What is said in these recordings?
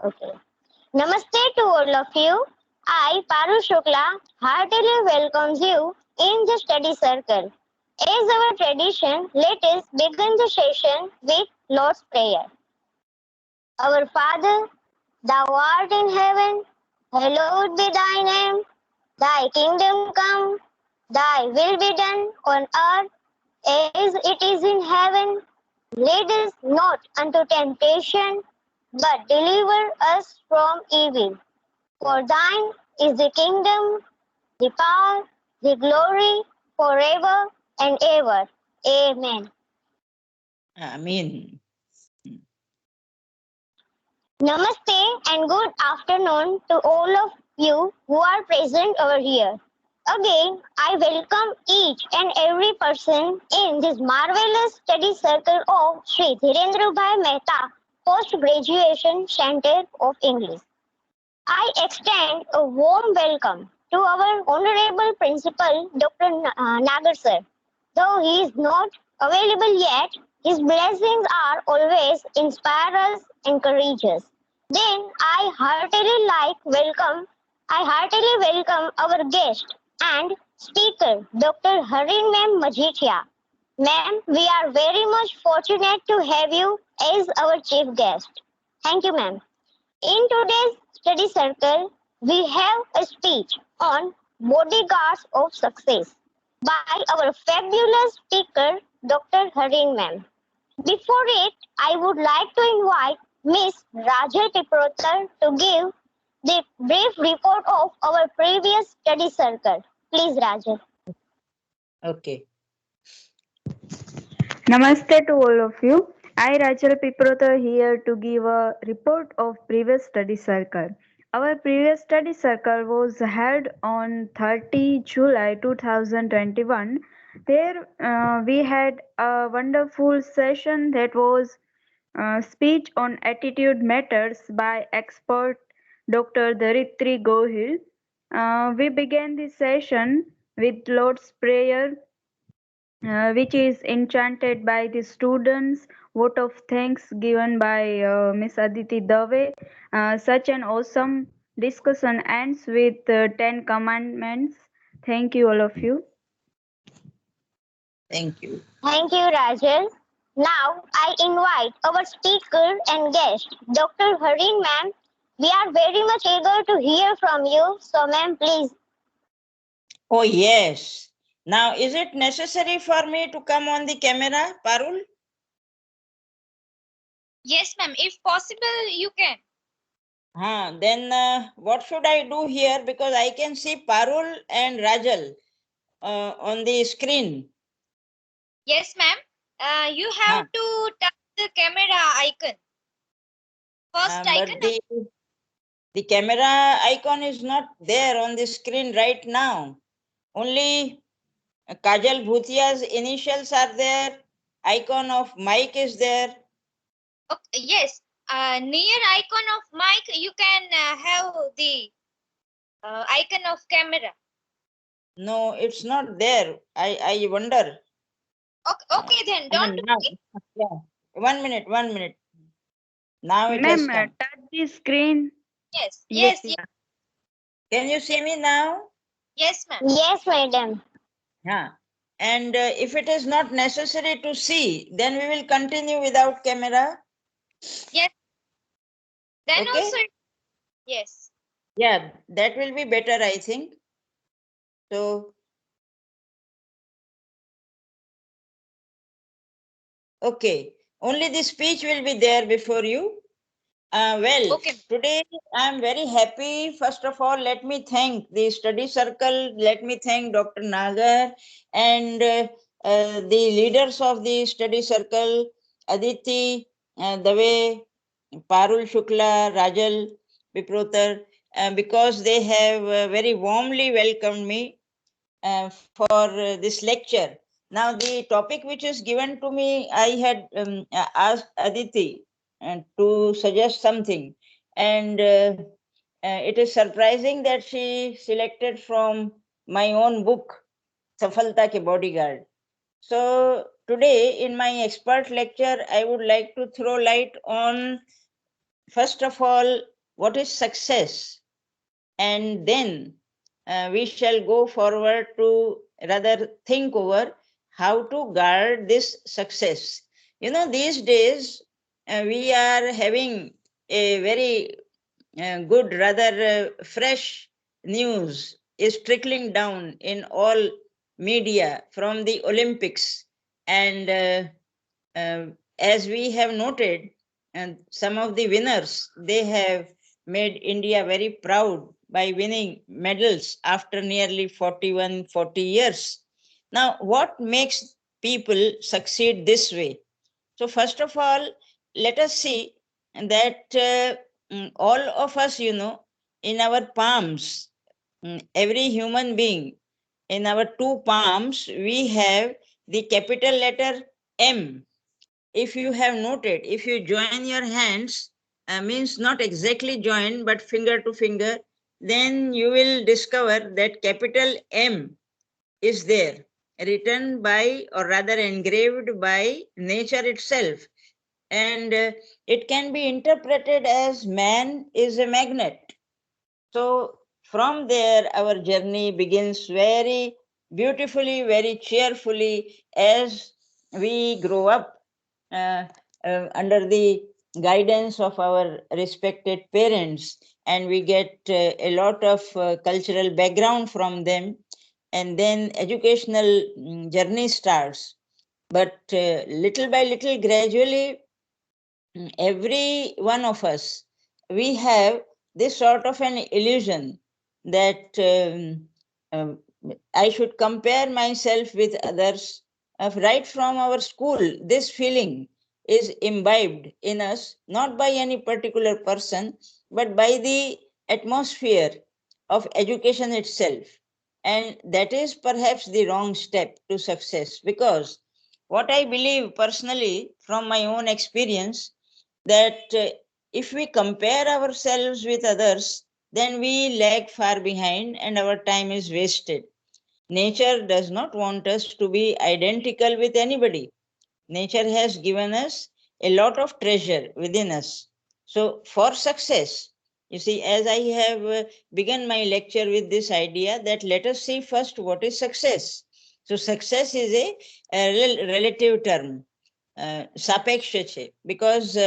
Okay. Namaste to all of you. I, Parul Shukla, heartily welcomes you in the study circle. As our tradition, let us begin the session with Lord's Prayer. Our Father, thou art in heaven, hallowed be thy name. Thy kingdom come, thy will be done on earth as it is in heaven. Lead us not unto temptation, but deliver us from evil. For thine is the kingdom, the power, the glory, forever and ever. Amen. Amen. Namaste and good afternoon to all of you who are present over here. Again, I welcome each and every person in this marvelous study circle of Sri Dhirendra Mehta Post Graduation Center of English. I extend a warm welcome to our Honorable Principal Dr. Nagar sir. Though he is not available yet, his blessings are always inspire us, encourage us. Then I heartily welcome our guest and speaker, Dr. Harin Ma'am Majithia. Ma'am, we are very much fortunate to have you as our chief guest. Thank you, ma'am. In today's study circle, we have a speech on bodyguards of success by our fabulous speaker, Dr. Harin ma'am. Before it, I would like to invite Miss Rajal Tiprotar to give the brief report of our previous study circle. Please, Rajal. Okay. Namaste to all of you. I, Rachel Piprotha, here to give a report of previous study circle. Our previous study circle was held on 30 July 2021. There we had a wonderful session that was speech on attitude matters by expert Dr. Dharitri Gohil. We began this session with Lord's Prayer, which is enchanted by the students. Vote of thanks given by Miss Aditi Dave. Such an awesome discussion ends with 10 commandments. Thank you, all of you. Thank you. Thank you, Rajal. Now, I invite our speaker and guest, Dr. Harin ma'am. We are very much eager to hear from you. So, ma'am, please. Oh, yes. Now, is it necessary for me to come on the camera, Parul? Yes, ma'am. If possible, you can. Then what should I do here? Because I can see Parul and Rajal on the screen. Yes, ma'am. You have to tap the camera icon. First icon. But the camera icon is not there on the screen right now. Only Kajal Bhutia's initials are there. Icon of mic is there. Okay, yes. Near icon of mic, you can have the icon of camera. No, it's not there. I wonder. Okay then. Don't do it. Yeah. 1 minute, 1 minute. Now it has Ma'am, come. touch the screen. Yes. Yes, Yes. Yes. Can you see me now? Yes, ma'am. Yes, madam. Yeah. And if it is not necessary to see, then we will continue without camera. Yes. Then Okay? also. Yes. Yeah, that will be better, I think. So, okay. Only the speech will be there before you. Okay. Today I am very happy. First of all, let me thank the study circle. Let me thank Dr. Nagar and the leaders of the study circle, Aditi, Dave, Parul Shukla, Rajal, Biprotar, because they have very warmly welcomed me for this lecture. Now, the topic which is given to me, I had asked Aditi to suggest something, and it is surprising that she selected from my own book, Safalta Ke Bodyguard. So today in my expert lecture, I would like to throw light on, first of all, what is success, and then we shall go forward to rather think over how to guard this success. These days we are having a very good, rather fresh news is trickling down in all media from the Olympics. And as we have noted, and some of the winners, they have made India very proud by winning medals after nearly 40 years. Now, what makes people succeed this way? So, first of all, let us see that all of us, in our palms, every human being, in our two palms, we have the capital letter M. If you have noted, if you join your hands, means not exactly join, but finger to finger, then you will discover that capital M is there, written by, or rather engraved by, nature itself. And it can be interpreted as man is a magnet. So from there, our journey begins very beautifully, very cheerfully, as we grow up uh, under the guidance of our respected parents, and we get a lot of cultural background from them, and then educational journey starts. But little by little, gradually, every one of us, we have this sort of an illusion that I should compare myself with others. Right from our school, this feeling is imbibed in us, not by any particular person, but by the atmosphere of education itself. And that is perhaps the wrong step to success, because what I believe personally from my own experience, that if we compare ourselves with others, then we lag far behind and our time is wasted. Nature does not want us to be identical with anybody. Nature has given us a lot of treasure within us. So, for success, you see, as I have begun my lecture with this idea, that let us see first what is success. So, success is a relative term, સાપેક્ષ છે, because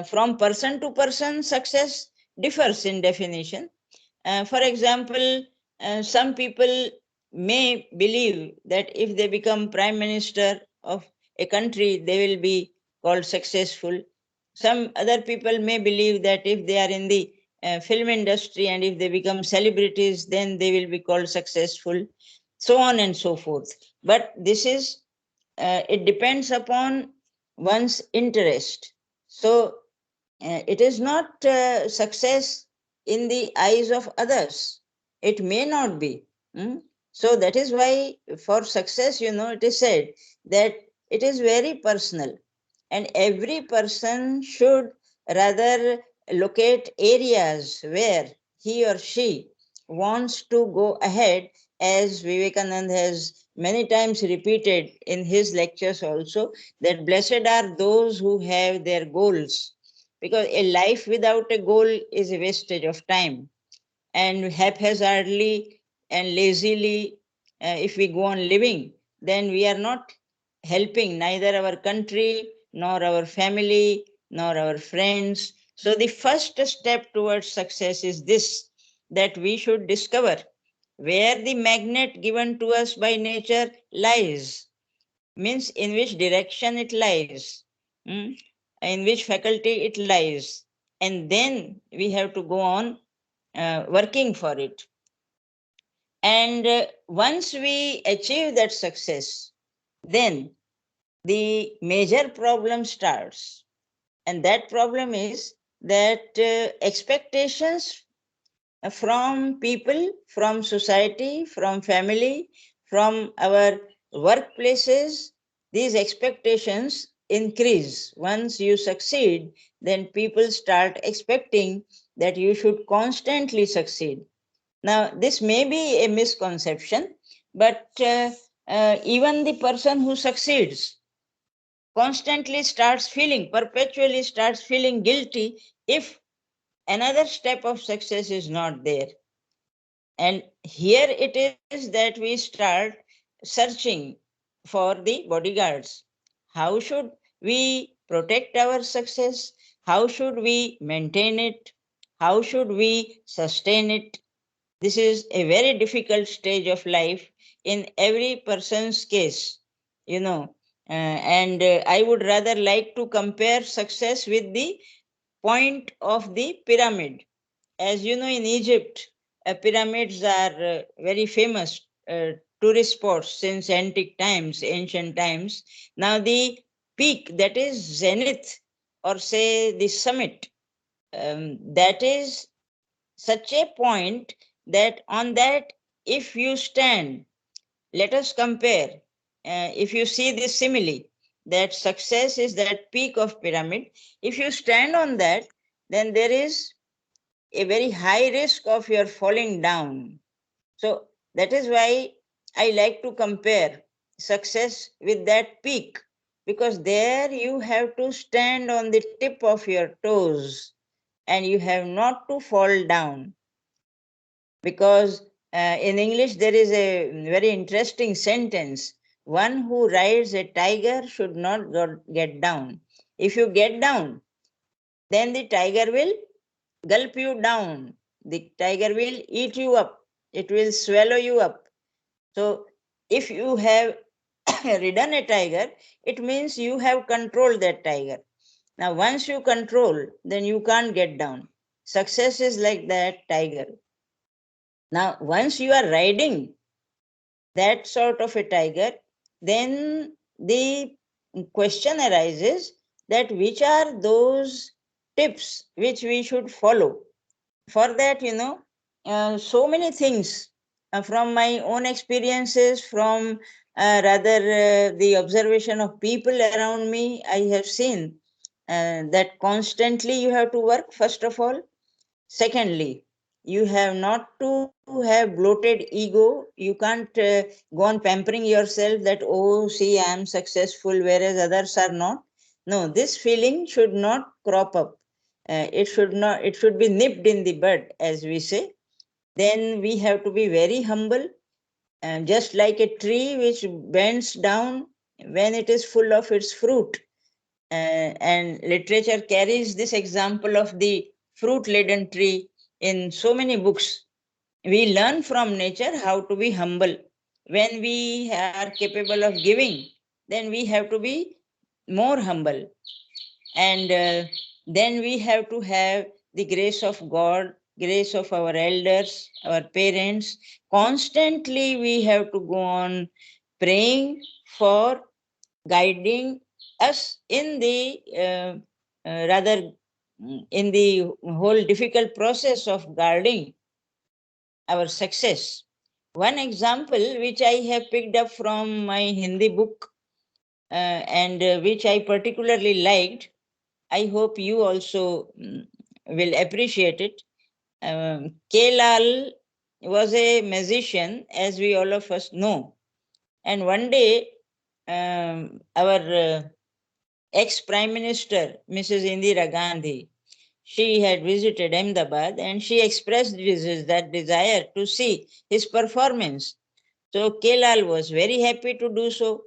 from person to person, success differs in definition. For example, some people may believe that if they become prime minister of a country, they will be called successful. Some other people may believe that if they are in the film industry and if they become celebrities, then they will be called successful, so on and so forth. But this is, it depends upon one's interest. So it is not success in the eyes of others. It may not be. So that is why for success, it is said that it is very personal, and every person should rather locate areas where he or she wants to go ahead, as Vivekanand has many times repeated in his lectures also, that blessed are those who have their goals, because a life without a goal is a wastage of time. And haphazardly and lazily, if we go on living, then we are not helping neither our country, nor our family, nor our friends. So the first step towards success is this, that we should discover where the magnet given to us by nature lies, means in which direction it lies, in which faculty it lies. And then we have to go on working for it. And once we achieve that success, then the major problem starts. And that problem is that expectations from people, from society, from family, from our workplaces, these expectations increase. Once you succeed, then people start expecting that you should constantly succeed. Now, this may be a misconception, but even the person who succeeds constantly starts feeling, perpetually starts feeling guilty if another step of success is not there. And here it is that we start searching for the bodyguards. How should we protect our success? How should we maintain it? How should we sustain it? This is a very difficult stage of life in every person's case, you know. And I would rather like to compare success with the point of the pyramid. As you know, in Egypt, pyramids are very famous tourist spots since antique times, ancient times. Now, the peak, that is zenith, or say the summit, that is such a point that on that, if you stand, let us compare. If you see this simile, that success is that peak of pyramid. If you stand on that, then there is a very high risk of your falling down. So that is why I like to compare success with that peak, because there you have to stand on the tip of your toes and you have not to fall down. Because in English there is a very interesting sentence: one who rides a tiger should not get down. If you get down, then the tiger will gulp you down. The tiger will eat you up. It will swallow you up. So if you have ridden a tiger, it means you have controlled that tiger. Now, once you control, then you can't get down. Success is like that tiger. Now, once you are riding that sort of a tiger, then the question arises that which are those tips which we should follow. For that, so many things from my own experiences, from the observation of people around me, I have seen that constantly you have to work, first of all. Secondly, you have not to have bloated ego. You can't go on pampering yourself that, oh, see, I am successful, whereas others are not. No, this feeling should not crop up. It should not. It should be nipped in the bud, as we say. Then we have to be very humble, just like a tree which bends down when it is full of its fruit. And literature carries this example of the fruit-laden tree in so many books. We learn from nature how to be humble. When we are capable of giving, then we have to be more humble. And then we have to have the grace of God, grace of our elders, our parents. Constantly we have to go on praying for guiding us in the rather in the whole difficult process of guarding our success. One example which I have picked up from my Hindi book and which I particularly liked, I hope you also will appreciate it. K. Lal was a musician, as we all of us know. And one day, our ex-Prime Minister, Mrs. Indira Gandhi, she had visited Ahmedabad and she expressed that desire to see his performance. So K. Lal was very happy to do so.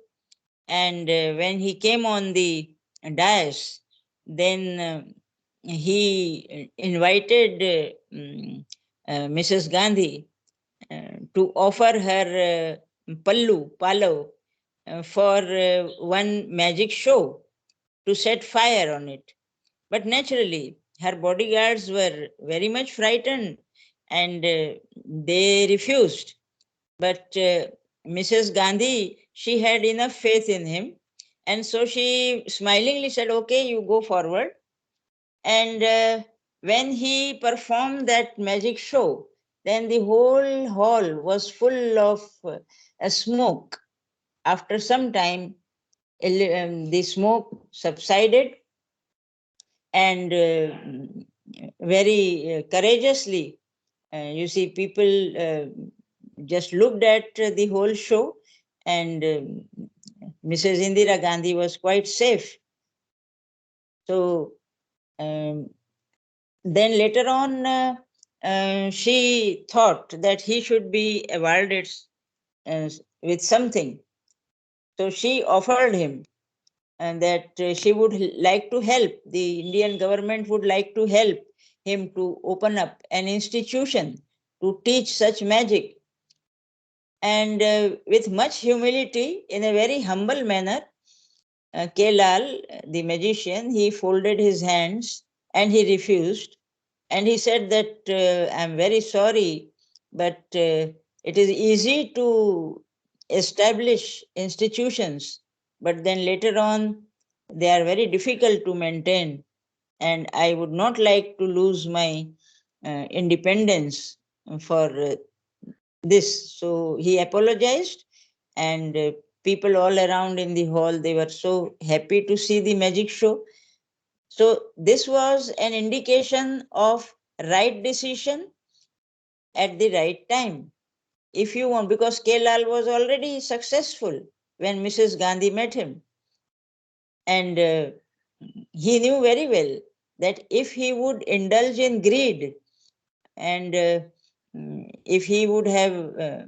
And when he came on the dais, then he invited Mrs. Gandhi to offer her palav, for one magic show to set fire on it. But naturally, her bodyguards were very much frightened and they refused. But Mrs. Gandhi, she had enough faith in him. And so she smilingly said, okay, you go forward. And when he performed that magic show, then the whole hall was full of smoke. After some time, the smoke subsided, and very courageously, you see, people just looked at the whole show, and Mrs. Indira Gandhi was quite safe. So then later on, she thought that he should be awarded with something. So she offered him and that she would like to help, the Indian government would like to help him to open up an institution to teach such magic. And with much humility, in a very humble manner, Kelal, the magician, he folded his hands and he refused. And he said that I'm very sorry, but it is easy to establish institutions, but then later on they are very difficult to maintain. And I would not like to lose my independence for this. So he apologized, and people all around in the hall, they were so happy to see the magic show. So this was an indication of right decision at the right time. If you want, because Kelal was already successful when Mrs. Gandhi met him. And he knew very well that if he would indulge in greed and if he would have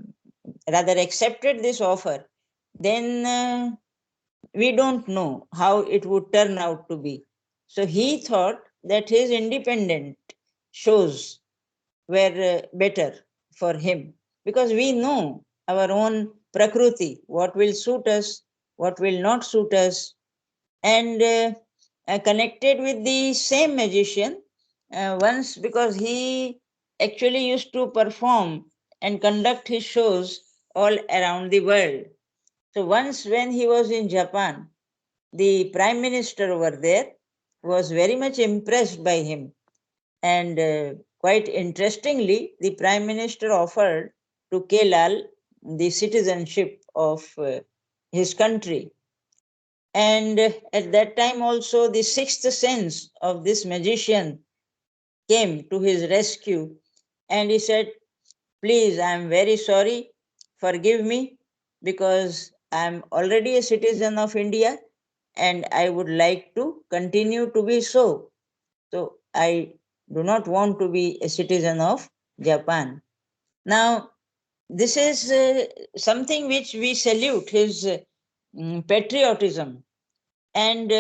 rather accepted this offer, then we don't know how it would turn out to be. So he thought that his independent shows were better for him, because we know our own prakruti, what will suit us, what will not suit us. And connected with the same magician once, because he actually used to perform and conduct his shows all around the world. So once when he was in Japan, the prime minister over there was very much impressed by him. And quite interestingly, the prime minister offered to Kelal the citizenship of his country. And at that time also, the sixth sense of this magician came to his rescue. And he said, please, I am very sorry, forgive me, because I am already a citizen of India and I would like to continue to be so. So I do not want to be a citizen of Japan. Now, this is something which we salute, his patriotism, and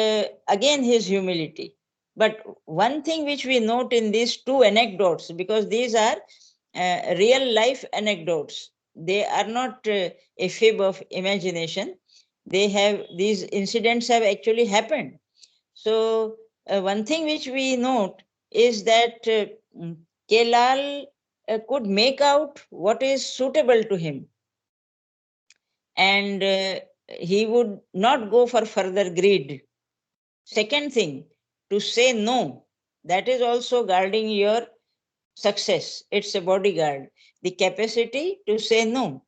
again his humility. But one thing which we note in these two anecdotes, because these are real life anecdotes, they are not a fib of imagination. These incidents have actually happened. So one thing which we note is that Kelal could make out what is suitable to him, and he would not go for further greed. Second thing, to say no, that is also guarding your success. It's a bodyguard, the capacity to say no.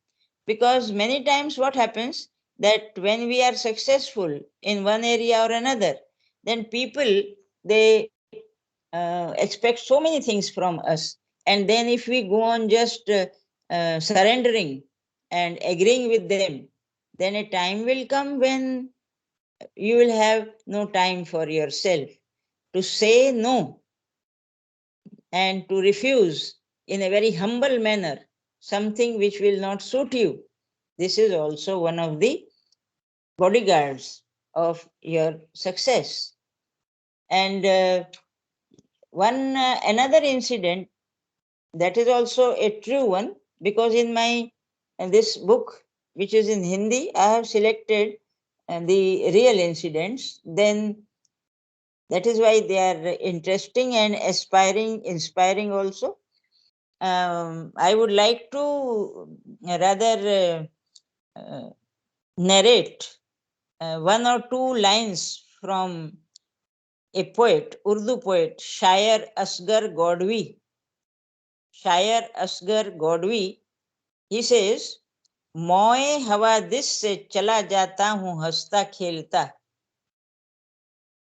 Because many times what happens, that when we are successful in one area or another, then people, they expect so many things from us. And then if we go on just surrendering and agreeing with them, then a time will come when you will have no time for yourself. To say no and to refuse in a very humble manner something which will not suit you, this is also one of the bodyguards of your success. And one another incident, that is also a true one, because in my this book, which is in Hindi, I have selected the real incidents. Then that is why they are interesting and inspiring also. I would like to rather narrate one or two lines from a poet, Urdu poet, Shayer Asghar Godwi. Shayer Asghar Godwi, he says, मोए हवादिस से चला जाता हूँ हंसता खेलता,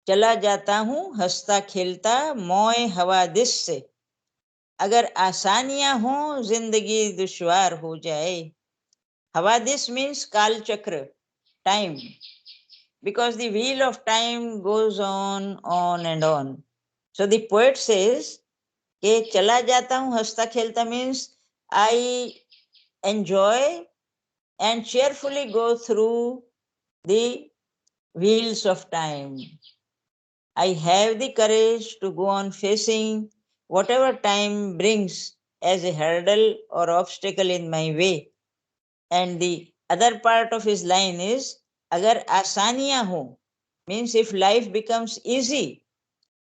चला जाता हूँ हंसता खेलता मोए हवादिस से, अगर आसानियां हो जिंदगी दुश्वार हो जाए. Havadis means Kal Chakra, time, because the wheel of time goes on and on. So the poet says कि चला जाता हूँ हंसता खेलता means I enjoy and cheerfully go through the wheels of time. I have the courage to go on facing whatever time brings as a hurdle or obstacle in my way. And the other part of his line is, agar आसानियां हो, means if life becomes easy,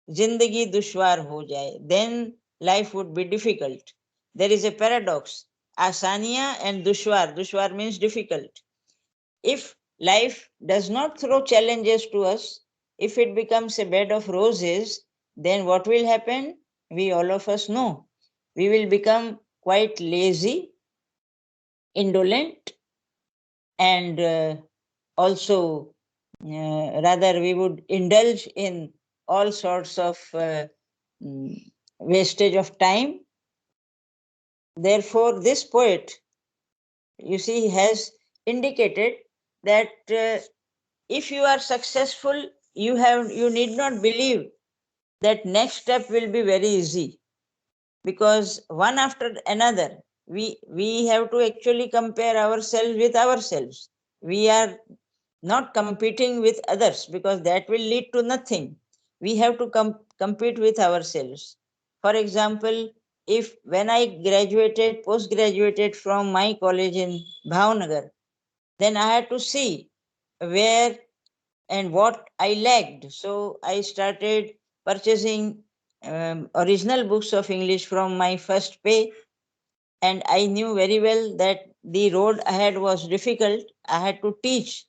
जिंदगी दुश्वार हो जाए, then life would be difficult. There is a paradox. Asaniya and dushwar. Dushwar means difficult. If life does not throw challenges to us, if it becomes a bed of roses, then what will happen? We all of us know. We will become quite lazy, indolent, and also rather we would indulge in all sorts of wastage of time. Therefore, this poet, you see, has indicated that if you are successful, you need not believe that next step will be very easy, because one after another we have to actually compare ourselves with ourselves. We are not competing with others, because that will lead to nothing. We have to compete with ourselves. For example, if when I post graduated from my college in Bhavnagar, then I had to see where and what I lacked. So I started purchasing original books of English from my first pay, and I knew very well that the road ahead was difficult. I had to teach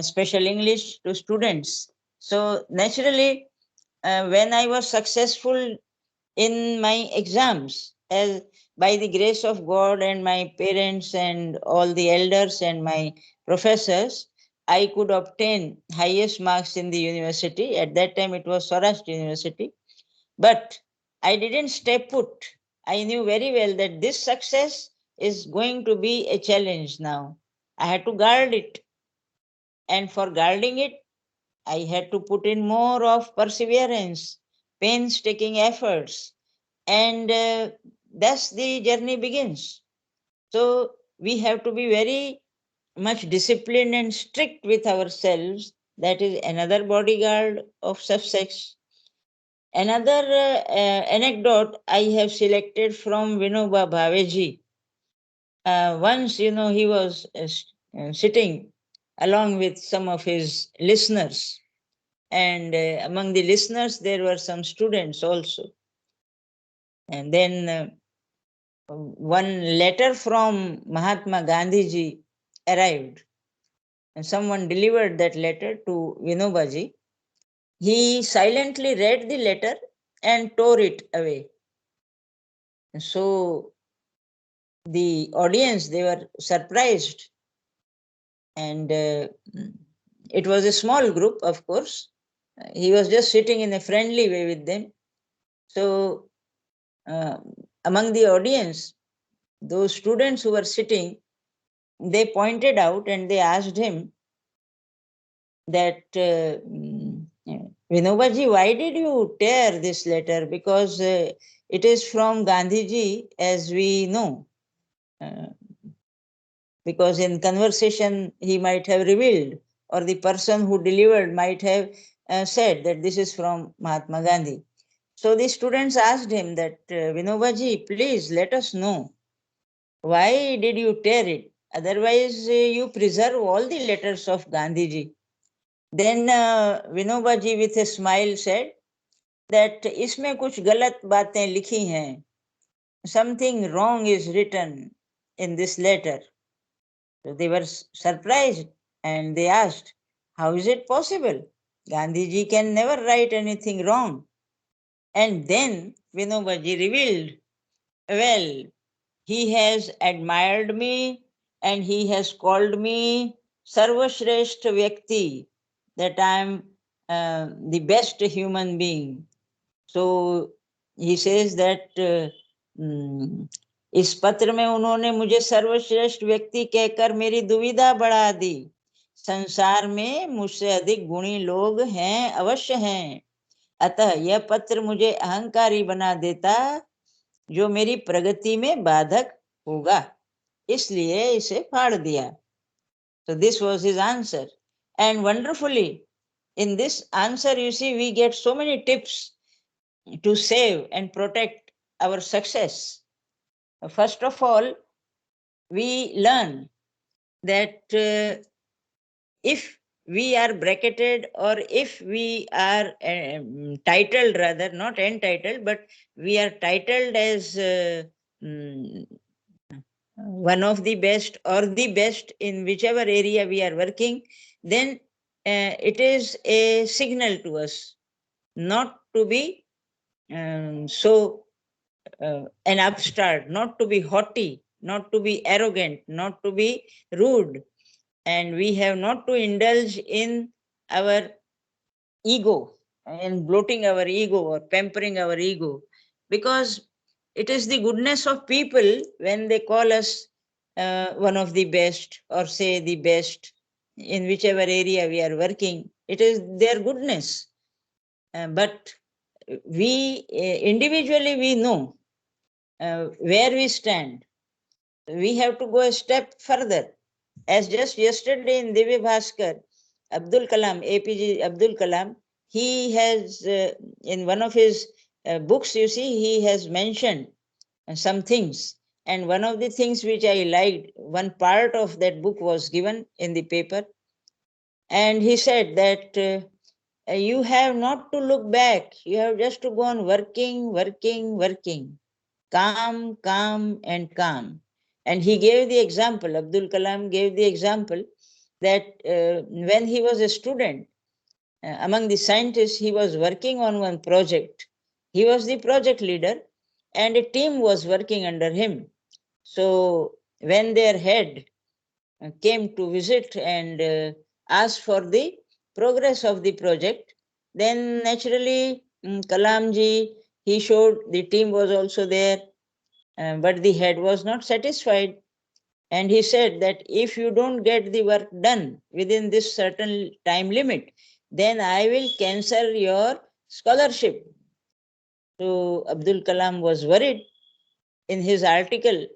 special English to students. So naturally, when I was successful in my exams, as by the grace of God and my parents and all the elders and my professors, I could obtain highest marks in the university. At that time, it was Swaraj University. But I didn't stay put. I knew very well that this success is going to be a challenge now. I had to guard it. And for guarding it, I had to put in more of perseverance, painstaking efforts, and thus the journey begins. So we have to be very much disciplined and strict with ourselves. That is another bodyguard of success. Another anecdote I have selected from Vinoba Bhaveji. Once, he was sitting along with some of his listeners, and among the listeners there were some students also. And then one letter from Mahatma Gandhiji arrived, and someone delivered that letter to Vinobaji. He silently read the letter and tore it away. So the audience, they were surprised, and it was a small group, of course. He was just sitting in a friendly way with them. So among the audience, those students who were sitting, they pointed out and they asked him that, Vinobaji, why did you tear this letter? Because it is from Gandhiji, as we know. Because in conversation he might have revealed, or the person who delivered might have said that this is from Mahatma Gandhi. So the students asked him that, Vinobaji, please let us know, why did you tear it? Otherwise, you preserve all the letters of Gandhiji. Then Vinobaji with a smile said that इसमें कुछ गलत बातें लिखी हैं. Something wrong is written in this letter. So they were surprised and they asked, how is it possible? Gandhiji can never write anything wrong. And then Vinobaji revealed, well, he has admired me and he has called me Sarvashreshth Vyakti, that I am the best human being. So he says that इस पत्र में उन्होंने मुझे सर्वश्रेष्ठ व्यक्ति कहकर मेरी दुविधा बढ़ा दी. संसार में मुझसे अधिक गुणी लोग हैं, अवश्य हैं, अतः यह पत्र मुझे अहंकारी बना देता जो मेरी प्रगति में बाधक होगा, इसलिए इसे फाड़ दिया. So this was his answer. And wonderfully, in this answer, you see, we get so many tips to save and protect our success. First of all, we learn that if we are bracketed, or if we are titled, rather not entitled, but we are titled as one of the best or the best in whichever area we are working, then it is a signal to us not to be so an upstart, not to be haughty, not to be arrogant, not to be rude. And we have not to indulge in our ego and bloating our ego or pampering our ego, because it is the goodness of people when they call us one of the best, or say the best in whichever area we are working. It is their goodness. But we individually, we know where we stand. We have to go a step further. As just yesterday in Divya Bhaskar, Abdul Kalam, APJ Abdul Kalam, he has, in one of his books, you see, he has mentioned some things. And one of the things which I liked, one part of that book was given in the paper. And he said that you have not to look back. You have just to go on working, working, working. Calm, calm, and calm. And he gave the example, Abdul Kalam gave the example that when he was a student, among the scientists, he was working on one project. He was the project leader, and a team was working under him. So when their head came to visit and asked for the progress of the project, then naturally Kalamji, he showed, the team was also there, but the head was not satisfied. And he said that if you don't get the work done within this certain time limit, then I will cancel your scholarship. So Abdul Kalam was worried. In his article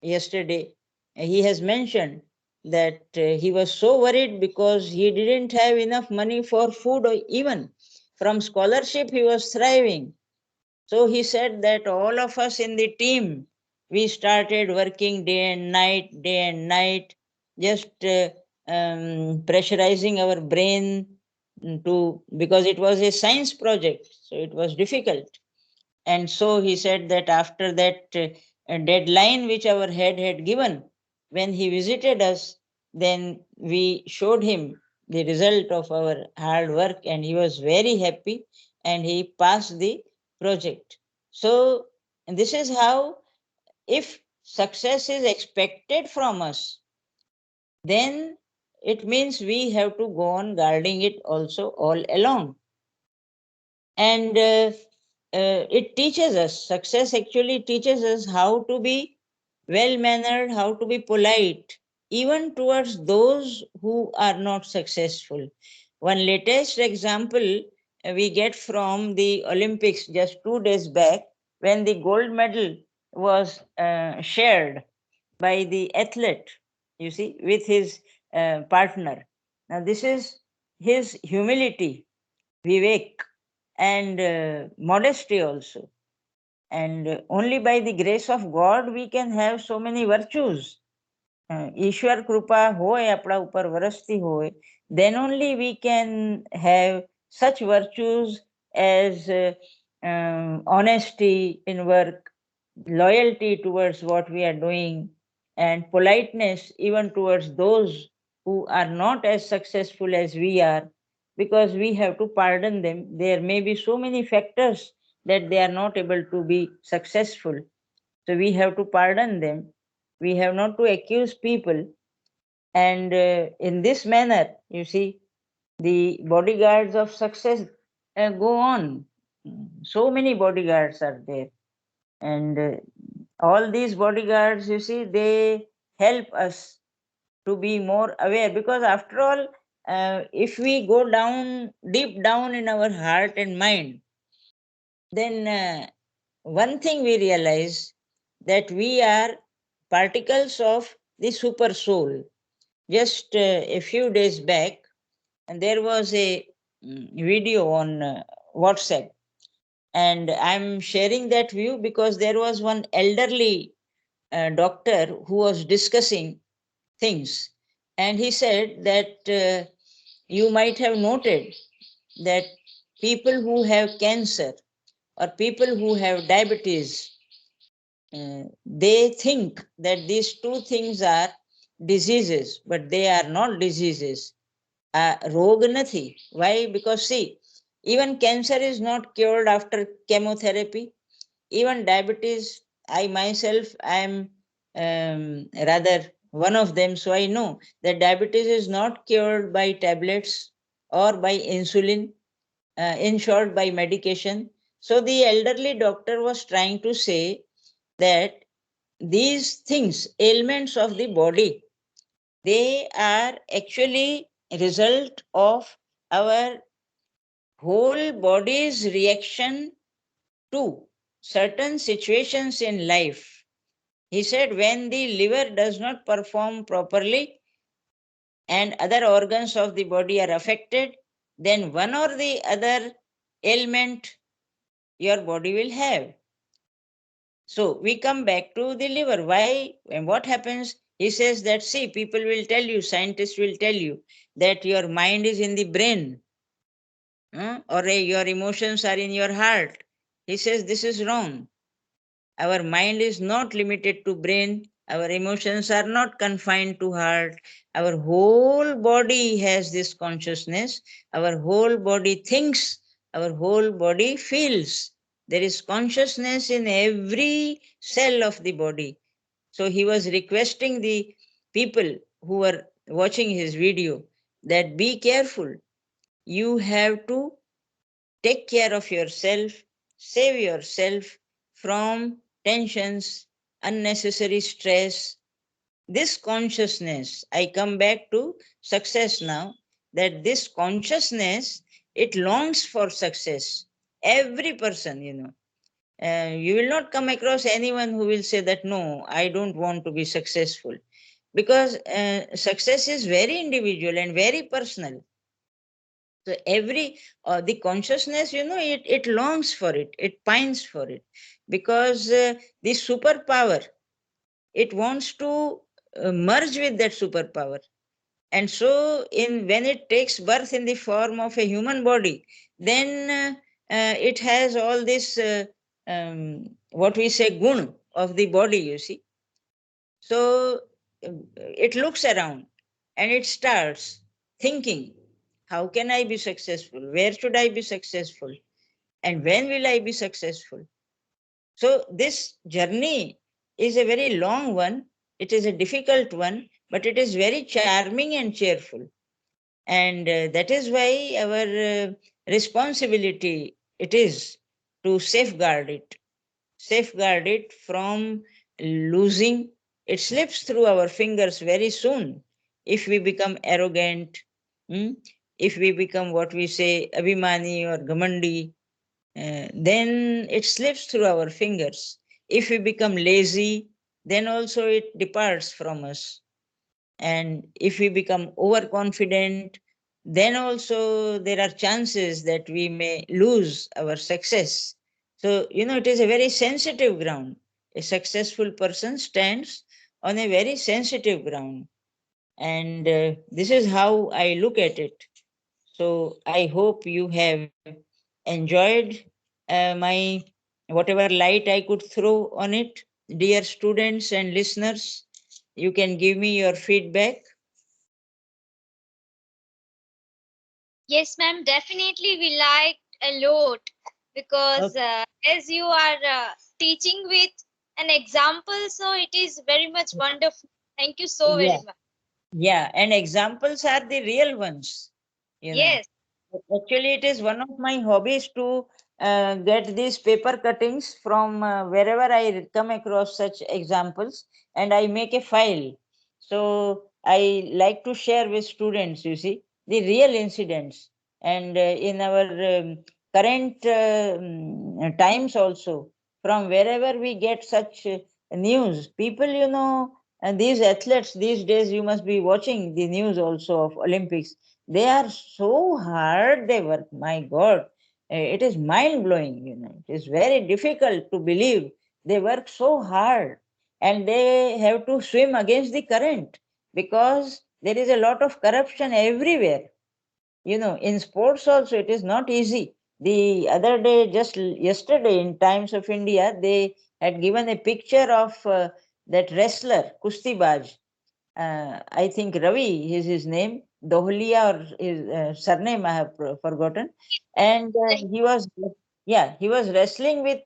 yesterday, he has mentioned that he was so worried because he didn't have enough money for food, or even from scholarship he was thriving. So he said that all of us in the team, we started working day and night, just pressurizing our brain to, because it was a science project, so it was difficult. And so he said that after that deadline which our head had given, when he visited us, then we showed him the result of our hard work, and he was very happy, and he passed the project. So this is how, if success is expected from us, then it means we have to go on guarding it also all along. And it teaches us, success actually teaches us how to be well mannered, how to be polite, even towards those who are not successful. One latest example we get from the Olympics just 2 days back, when the gold medal was shared by the athlete, you see, with his partner. Now, this is his humility, Vivek, and modesty also. And only by the grace of God we can have so many virtues. ઈશ્વર કૃપા હોય આપણા ઉપર વરસતી હોય, then only we can have such virtues as honesty in work, loyalty towards what we are doing, and politeness even towards those who are not as successful as we are, because we have to pardon them. There may be so many factors that they are not able to be successful. So we have to pardon them. We have not to accuse people. And in this manner, you see, the bodyguards of success go on. So many bodyguards are there. And all these bodyguards, you see, they help us to be more aware, because after all, if we go down, deep down in our heart and mind, then one thing we realize, that we are particles of the super soul. Just a few days back, and there was a video on WhatsApp, and I'm sharing that view because there was one elderly doctor who was discussing things, and he said that you might have noted that people who have cancer or people who have diabetes, they think that these two things are diseases, but they are not diseases. રોગ નથી. Why? Because see, even cancer is not cured after chemotherapy. Even diabetes, I myself, I am rather one of them, so I know that diabetes is not cured by tablets or by insulin, in short, by medication. So the elderly doctor was trying to say that these things, ailments of the body, they are actually a result of our whole body's reaction to certain situations in life. He said when the liver does not perform properly and other organs of the body are affected, then one or the other ailment your body will have. So we come back to the liver. Why and what happens? He says that, see, people will tell you, scientists will tell you that your mind is in the brain, or your emotions are in your heart. He says this is wrong. Our mind is not limited to brain. Our emotions are not confined to heart. Our whole body has this consciousness. Our whole body thinks. Our whole body feels. There is consciousness in every cell of the body. So he was requesting the people who were watching his video that be careful. You have to take care of yourself, save yourself from tensions, unnecessary stress. This consciousness, I come back to success now, that this consciousness, it longs for success. Every person, you will not come across anyone who will say that, no, I don't want to be successful. Because success is very individual and very personal. So the consciousness, it longs for it, it pines for it, because the superpower, it wants to merge with that superpower. And so when it takes birth in the form of a human body, then it has all this, what we say, gun of the body, you see. So it looks around and it starts thinking, how can I be successful? Where should I be successful? And when will I be successful? So this journey is a very long one. It is a difficult one, but it is very charming and cheerful. And that is why our responsibility it is to safeguard it from losing. It slips through our fingers very soon if we become arrogant, if we become what we say abhimani or gamandi, then it slips through our fingers. If we become lazy, then also it departs from us. And if we become overconfident, then also there are chances that we may lose our success. So, it is a very sensitive ground. A successful person stands on a very sensitive ground. And this is how I look at it. So I hope you have enjoyed my whatever light I could throw on it. Dear students and listeners, you can give me your feedback. Yes, ma'am, definitely we liked a lot because as you are teaching with an example, so it is very much wonderful. Thank you so Yeah. very much. Yeah, and examples are the real ones. Yes, Actually, it is one of my hobbies to get these paper cuttings from wherever I come across such examples, and I make a file. So I like to share with students, you see, the real incidents. And in our current times also, from wherever we get such news, people, and these athletes these days, you must be watching the news also of Olympics. They are so hard, they work. My God, it is mind blowing. It is very difficult to believe. They work so hard, and they have to swim against the current because there is a lot of corruption everywhere. In sports also, it is not easy. The other day, just yesterday, in Times of India, they had given a picture of that wrestler, Kustibaj. I think Ravi is his name, Dohlia, or his surname I have forgotten. And he was wrestling with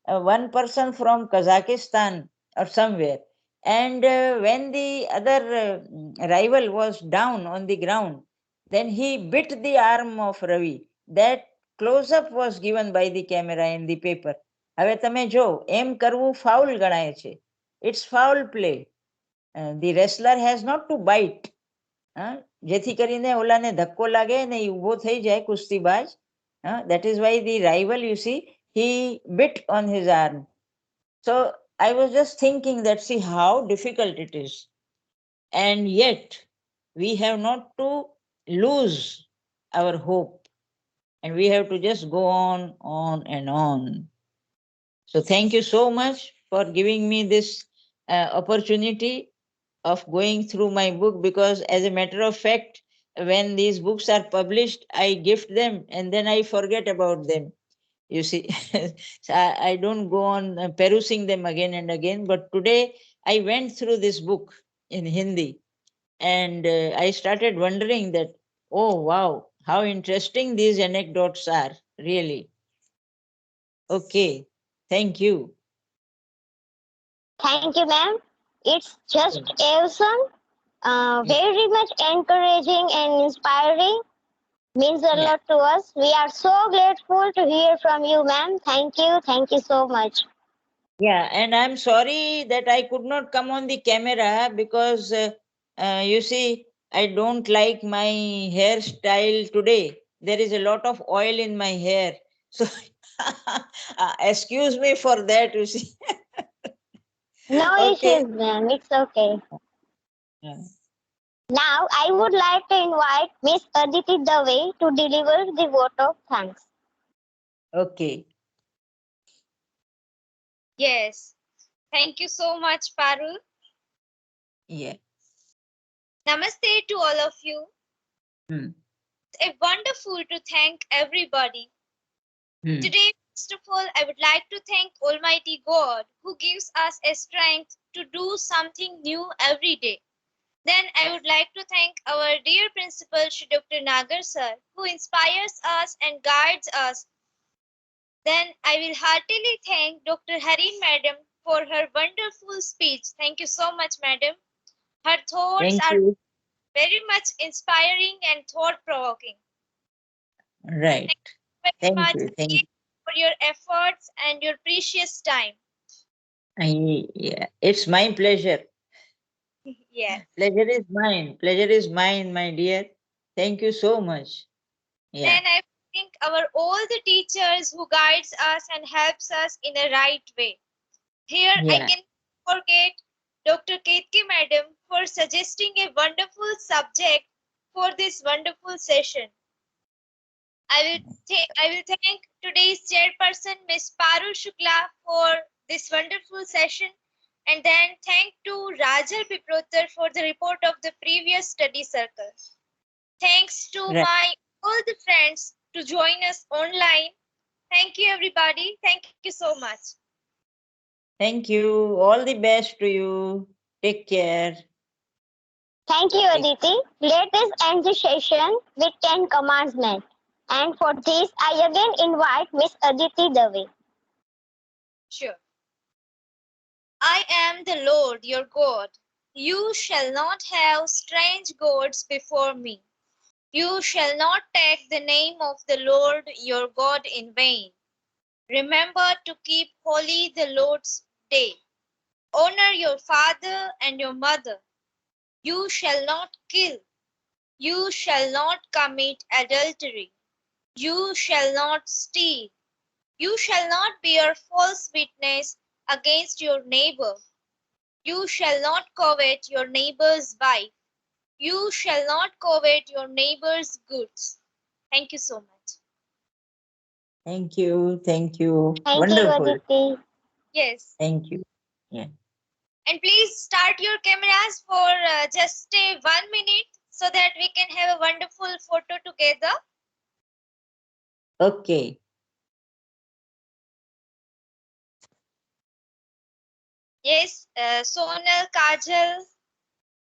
one person from Kazakhstan or somewhere. And when the other rival was down on the ground, then he bit the arm of Ravi. That close up was given by the camera in the paper. હવે તમે જો એમ કરવું foul ગણાય છે. It's foul play. The wrestler has not to bite. જેથી કરીને ઓલાને ધક્કો લાગે ને એ ઊભો થઈ જાય કુસ્તીબાજ. That is why the rival, you see, he bit on his arm. So I was just thinking that, see how difficult it is. And yet we have not to lose our hope. And we have to just go on and on. So thank you so much for giving me this opportunity of going through my book, because as a matter of fact, when these books are published, I gift them and then I forget about them. You see, so I don't go on perusing them again and again. But today I went through this book in Hindi, and I started wondering that, oh wow, how interesting these anecdotes are, really. Okay, thank you. Thank you, ma'am. It's just awesome. Very much encouraging and inspiring. Means a Yeah. lot to us. We are so grateful to hear from you, ma'am. Thank you. Thank you so much. Yeah, and I'm sorry that I could not come on the camera because you see, I don't like my hairstyle today. There is a lot of oil in my hair. So excuse me for that, you see. No Okay. issues, ma'am. It's okay. Yeah. Now, I would like to invite Miss Aditi Dave to deliver the vote of thanks. Okay. Yes. Thank you so much, Parul. Yeah. Namaste to all of you. Hmm. It's wonderful to thank everybody. Hmm. Today, first of all, I would like to thank Almighty God who gives us a strength to do something new every day. Then I would like to thank our dear principal, Shri Dr. Nagar sir, who inspires us and guides us. Then I will heartily thank Dr. Harin madam for her wonderful speech. Thank you so much, madam. Her thoughts Thank are you. very much inspiring and thought-provoking. Right. Very Thank much you. Thank you. for your efforts and your precious time. Yeah, it's my pleasure. Yes. Pleasure is mine. Pleasure is mine, my dear. Thank you so much. Yeah. Then I think our all the teachers who guides us and helps us in a right way. Here I Yeah. can forget Dr. Ketki madam for suggesting a wonderful subject for this wonderful session. I will thank today's chairperson Ms. Parul Shukla for this wonderful session, and then thank to Rajal Piprotar for the report of the previous study circle. Thanks to Right. my all the friends to join us online. Thank you everybody. Thank you so much. Thank you. All the best to you. Take care. Thank you, Aditi. Let us end the session with 10 commandments. And for this, I again invite Miss Aditi Dave. Sure. I am the Lord your God. You shall not have strange gods before me. You shall not take the name of the Lord your God in vain. Remember to keep holy the Lord's day. Honor your father and your mother. You shall not kill. You shall not commit adultery. You shall not steal. You shall not bear false witness against your neighbor. You shall not covet your neighbor's wife. You shall not covet your neighbor's goods. Thank you so much. Thank you. Thank you. Thank Wonderful. you, Aditi. Yes. Thank you. Yeah. And please start your cameras for just 1 minute so that we can have a wonderful photo together. Okay. Yes, Sonal, Kajal,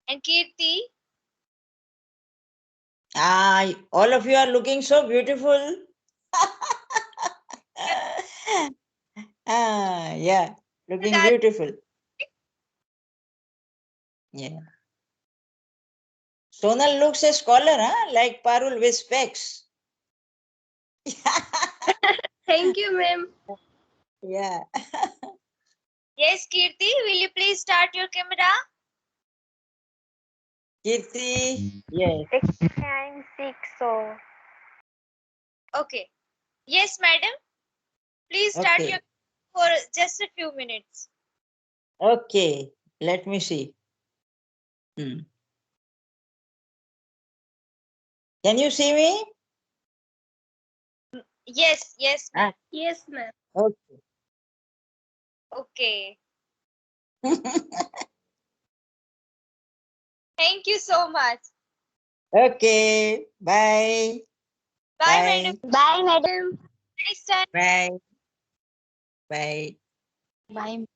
and Kirti. All of you are looking so beautiful. Yeah, looking That- beautiful. Yeah. Sonal looks a scholar, huh? Like Parul with specs. Thank you, ma'am. Yeah. Yes, Kirti, will you please start your camera? Kirti. Yes. I'm sick, so. Okay. Yes, madam. Please start your Okay. for just a few minutes. Okay. Let me see. Can you see me? Yes, yes, ma'am. Yes, ma'am. Okay. Okay. Thank you so much. Okay. Bye. Bye, madam. Bye, madam. Nice time. Bye. Bye. Bye.